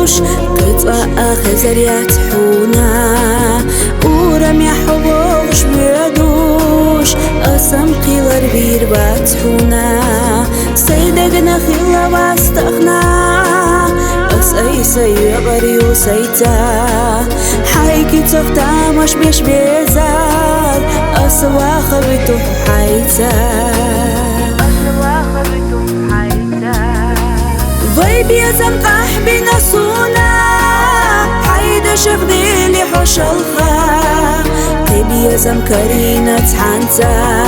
قطع خزريات حونا ورم يا حبوش بيدوش أسم قيلر بير باتحونا سيدقنا خلا واستغنا أسأي سيغري وسيتا حيكي تغتا مش بيش بيزار أسواخ بتوح حيتا ضيبي زمقح بنسونا حيدا شغدي لي حوش الخا طيبي زمكرينا تحانتا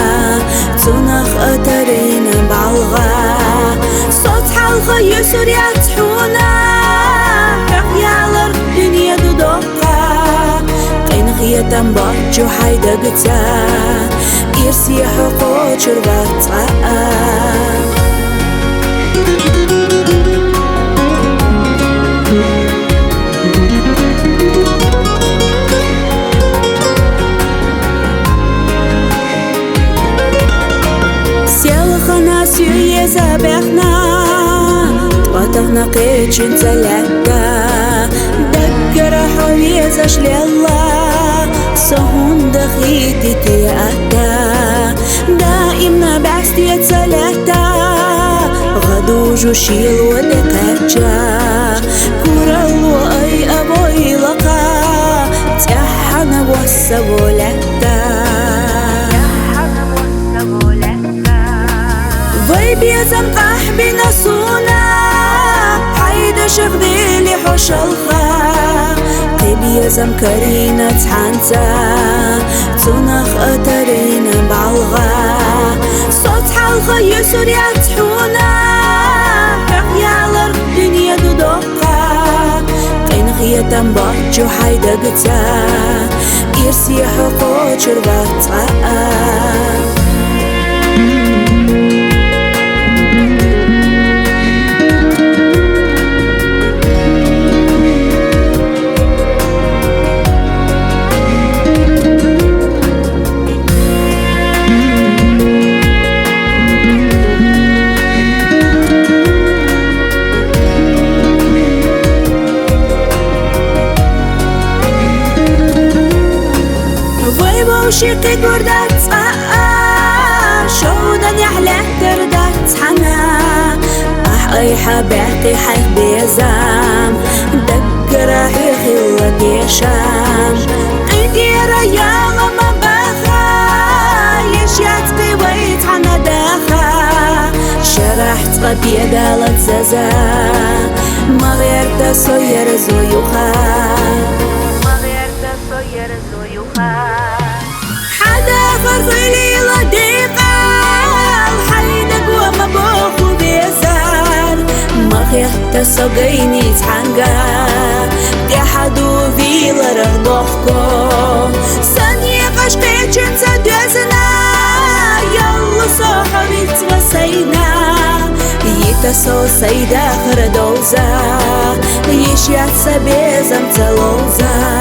تنخ أترينا بعلغا صوت حلقة يسور يتحونا كقيا الأرض دنيا دودوقا قينخ يتنبجو حيدا قتا إرسي حقو شربتا سيوية زابحنا وطهنا قيتشن تلعتا دقر حوية زشل الله صهون دخيتي تيأتا دائما بعستي يتسلعتا غدوج وشيل ودقاتشا كورال وأي أبوي لقا تيحنا بوسبولتا ضيبي زمقح بنسونا حيدا شغدي لي حوش الخا طيبي زمكرينا تحانتا تنخ أترينا بعلغا صوت حلقة يسور يتحونا كقيا الأرض دنيا دودوقا قينخ يتنبجو حيدا قتا إرسي حقو شربتا وشيقي قردات شودا يحلح تردات حنا أي حبيقي حيخ بيزام دق راحي خلق يشام قيدي ريا ما باخا يشيات قويت حنا داخا شرحت قبي دالت زازا ما غيرت صير زيوخا فرغلي لديقة الحيدق وما بوخو بيزار ما خيخت سقيني تحنقا قحدو في لرغبوخكو سانية قشقي جنسة دوزنا يلا صحبي تغسينا يتسو سيدا خردوزا يشيات سبيزم تلوزا